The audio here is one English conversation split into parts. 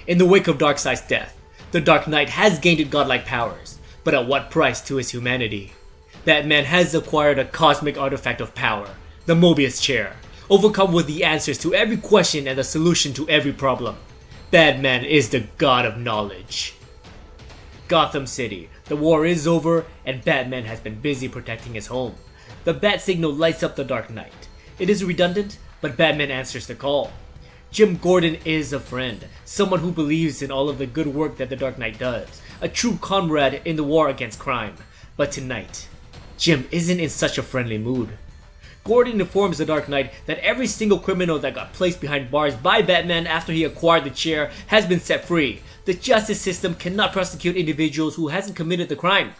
In the wake of Darkseid's death, the Dark Knight has gained godlike powers, but at what price to his humanity? Batman has acquired a cosmic artifact of power, the Mobius Chair, overcome with the answers to every question and the solution to every problem. Batman is the god of knowledge. Gotham City. The war is over, and Batman has been busy protecting his home. The bat signal lights up the Dark Knight. It is redundant, but Batman answers the call. Jim Gordon is a friend, someone who believes in all of the good work that the Dark Knight does, a true comrade in the war against crime. But tonight, Jim isn't in such a friendly mood. Gordon informs the Dark Knight that every single criminal that got placed behind bars by Batman after he acquired the chair has been set free. The justice system cannot prosecute individuals who hasn't committed the crime.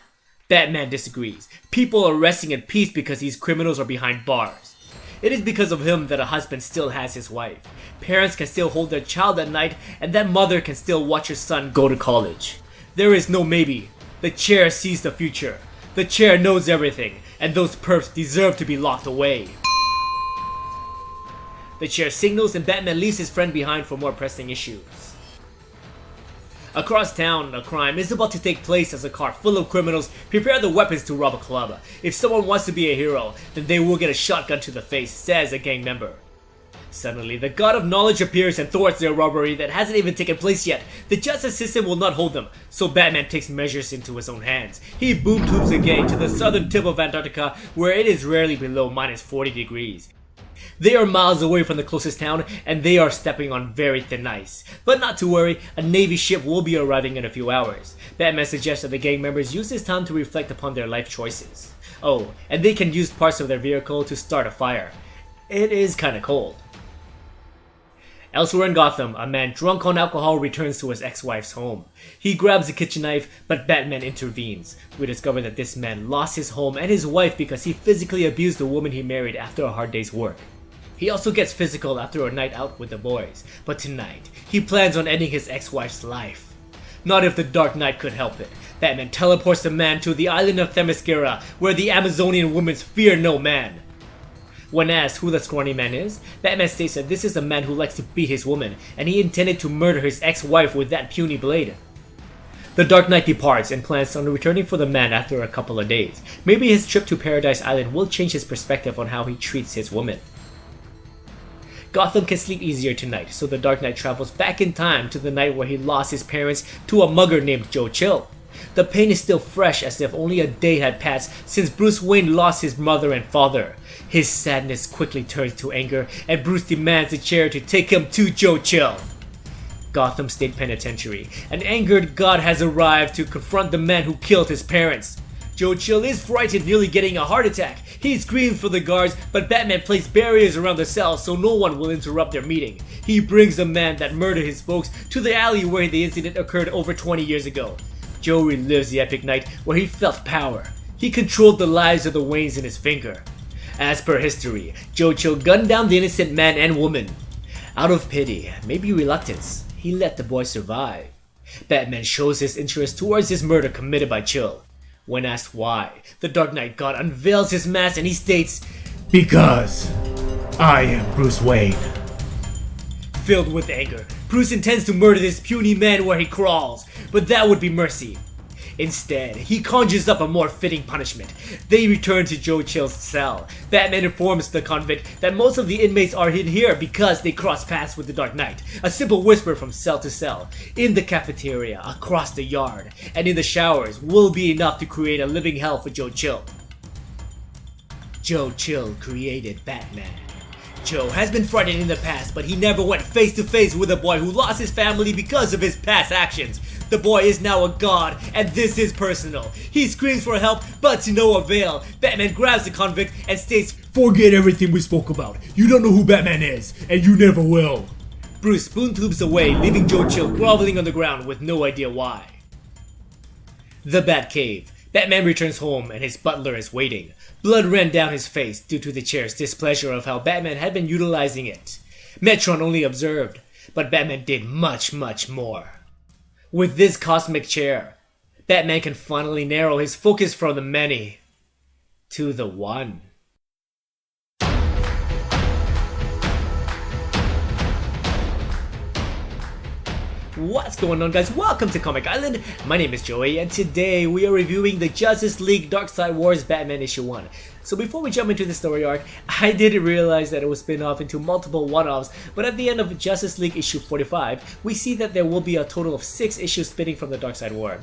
Batman disagrees. People are resting in peace because these criminals are behind bars. It is because of him that a husband still has his wife. Parents can still hold their child at night, and that mother can still watch her son go to college. There is no maybe. The chair sees the future. The chair knows everything, and those perps deserve to be locked away. The chair signals and Batman leaves his friend behind for more pressing issues. Across town, a crime is about to take place as a car full of criminals prepare their weapons to rob a club. If someone wants to be a hero, then they will get a shotgun to the face, says a gang member. Suddenly, the god of knowledge appears and thwarts their robbery that hasn't even taken place yet. The justice system will not hold them, so Batman takes measures into his own hands. He boom tubes the gang to the southern tip of Antarctica, where it is rarely below minus 40 degrees. They are miles away from the closest town, and they are stepping on very thin ice. But not to worry, a Navy ship will be arriving in a few hours. Batman suggests that the gang members use this time to reflect upon their life choices. Oh, and they can use parts of their vehicle to start a fire. It is kinda cold. Elsewhere in Gotham, a man drunk on alcohol returns to his ex-wife's home. He grabs a kitchen knife, but Batman intervenes. We discover that this man lost his home and his wife because he physically abused the woman he married after a hard day's work. He also gets physical after a night out with the boys, but tonight, he plans on ending his ex-wife's life. Not if the Dark Knight could help it. Batman teleports the man to the island of Themyscira, where the Amazonian women fear no man. When asked who the scrawny man is, Batman states that this is a man who likes to beat his woman, and he intended to murder his ex-wife with that puny blade. The Dark Knight departs and plans on returning for the man after a couple of days. Maybe his trip to Paradise Island will change his perspective on how he treats his woman. Gotham can sleep easier tonight, so the Dark Knight travels back in time to the night where he lost his parents to a mugger named Joe Chill. The pain is still fresh as if only a day had passed since Bruce Wayne lost his mother and father. His sadness quickly turns to anger, and Bruce demands the chair to take him to Joe Chill. Gotham State Penitentiary. An angered god has arrived to confront the man who killed his parents. Joe Chill is frightened, nearly getting a heart attack. He screams for the guards, but Batman places barriers around the cell so no one will interrupt their meeting. He brings the man that murdered his folks to the alley where the incident occurred over 20 years ago. Joe relives the epic night where he felt power. He controlled the lives of the Waynes in his finger. As per history, Joe Chill gunned down the innocent man and woman. Out of pity, maybe reluctance, he let the boy survive. Batman shows his interest towards this murder committed by Chill. When asked why, the Dark Knight God unveils his mask and he states, "Because I am Bruce Wayne." Filled with anger, Bruce intends to murder this puny man where he crawls, but that would be mercy. Instead, he conjures up a more fitting punishment. They return to Joe Chill's cell. Batman informs the convict that most of the inmates are in here because they cross paths with the Dark Knight. A simple whisper from cell to cell, in the cafeteria, across the yard, and in the showers will be enough to create a living hell for Joe Chill. Joe Chill created Batman. Joe has been frightened in the past, but he never went face to face with a boy who lost his family because of his past actions. The boy is now a god, and this is personal. He screams for help, but to no avail. Batman grabs the convict and states, "Forget everything we spoke about. You don't know who Batman is, and you never will." Bruce spoon tubes away, leaving Joe Chill groveling on the ground with no idea why. The Batcave. Batman returns home and his butler is waiting. Blood ran down his face due to the chair's displeasure of how Batman had been utilizing it. Metron only observed, but Batman did much, much more. With this cosmic chair, Batman can finally narrow his focus from the many to the one. What's going on, guys? Welcome to Comic Island. My name is Joey and today we are reviewing the Justice League Darkseid Wars Batman issue 1. So before we jump into the story arc, I didn't realize that it was spin off into multiple one-offs, but at the end of Justice League issue 45, we see that there will be a total of 6 issues spinning from the Darkseid War.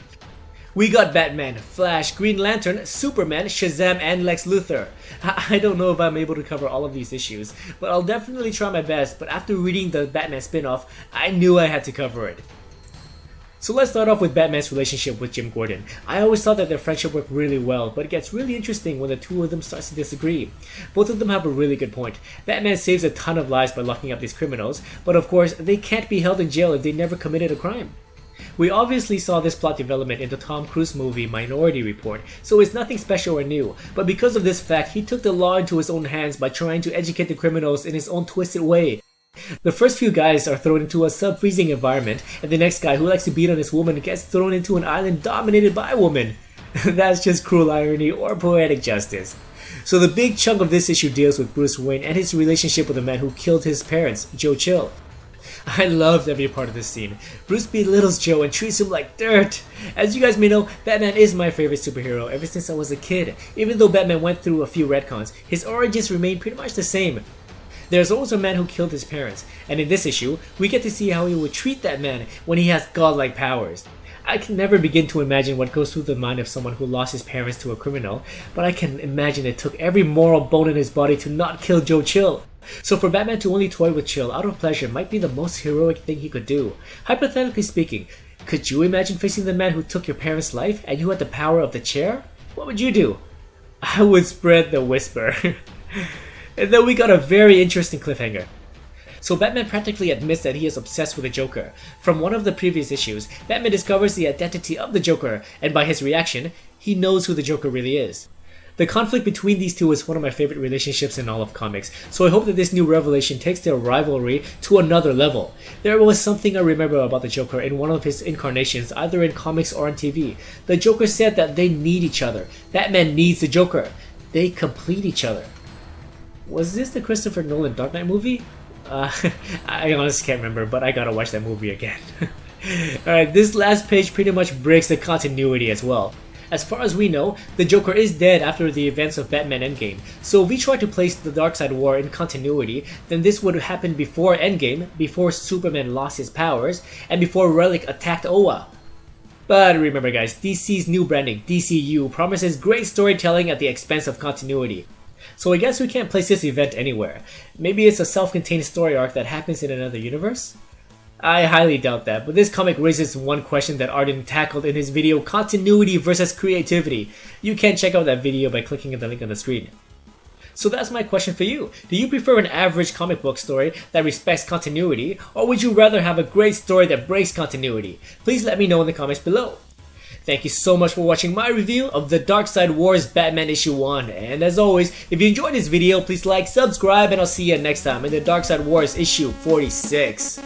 We got Batman, Flash, Green Lantern, Superman, Shazam, and Lex Luthor. I don't know if I'm able to cover all of these issues, but I'll definitely try my best. But after reading the Batman spin-off, I knew I had to cover it. So let's start off with Batman's relationship with Jim Gordon. I always thought that their friendship worked really well, but it gets really interesting when the two of them start to disagree. Both of them have a really good point. Batman saves a ton of lives by locking up these criminals, but of course, they can't be held in jail if they never committed a crime. We obviously saw this plot development in the Tom Cruise movie Minority Report, so it's nothing special or new, but because of this fact, he took the law into his own hands by trying to educate the criminals in his own twisted way. The first few guys are thrown into a sub-freezing environment, and the next guy who likes to beat on his woman gets thrown into an island dominated by a woman. That's just cruel irony or poetic justice. So the big chunk of this issue deals with Bruce Wayne and his relationship with the man who killed his parents, Joe Chill. I loved every part of this scene. Bruce belittles Joe and treats him like dirt. As you guys may know, Batman is my favorite superhero ever since I was a kid. Even though Batman went through a few retcons, his origins remain pretty much the same. There's also a man who killed his parents, and in this issue, we get to see how he would treat that man when he has godlike powers. I can never begin to imagine what goes through the mind of someone who lost his parents to a criminal, but I can imagine it took every moral bone in his body to not kill Joe Chill. So for Batman to only toy with Chill out of pleasure might be the most heroic thing he could do. Hypothetically speaking, could you imagine facing the man who took your parents' life and you had the power of the chair? What would you do? I would spread the whisper. And then we got a very interesting cliffhanger. So Batman practically admits that he is obsessed with the Joker. From one of the previous issues, Batman discovers the identity of the Joker, and by his reaction, he knows who the Joker really is. The conflict between these two is one of my favorite relationships in all of comics, so I hope that this new revelation takes their rivalry to another level. There was something I remember about the Joker in one of his incarnations, either in comics or on TV. The Joker said that they need each other. Batman needs the Joker. They complete each other. Was this the Christopher Nolan Dark Knight movie? I honestly can't remember, but I gotta watch that movie again. Alright, this last page pretty much breaks the continuity as well. As far as we know, the Joker is dead after the events of Batman Endgame, so if we try to place the Darkseid War in continuity, then this would happen before Endgame, before Superman lost his powers, and before Relic attacked Oa. But remember guys, DC's new branding, DCU, promises great storytelling at the expense of continuity. So I guess we can't place this event anywhere. Maybe it's a self-contained story arc that happens in another universe? I highly doubt that, but this comic raises one question that Arden tackled in his video Continuity versus Creativity. You can check out that video by clicking on the link on the screen. So that's my question for you. Do you prefer an average comic book story that respects continuity, or would you rather have a great story that breaks continuity? Please let me know in the comments below. Thank you so much for watching my review of the Darkseid Wars Batman issue 1, and as always, if you enjoyed this video, please like, subscribe, and I'll see you next time in the Darkseid Wars issue 46.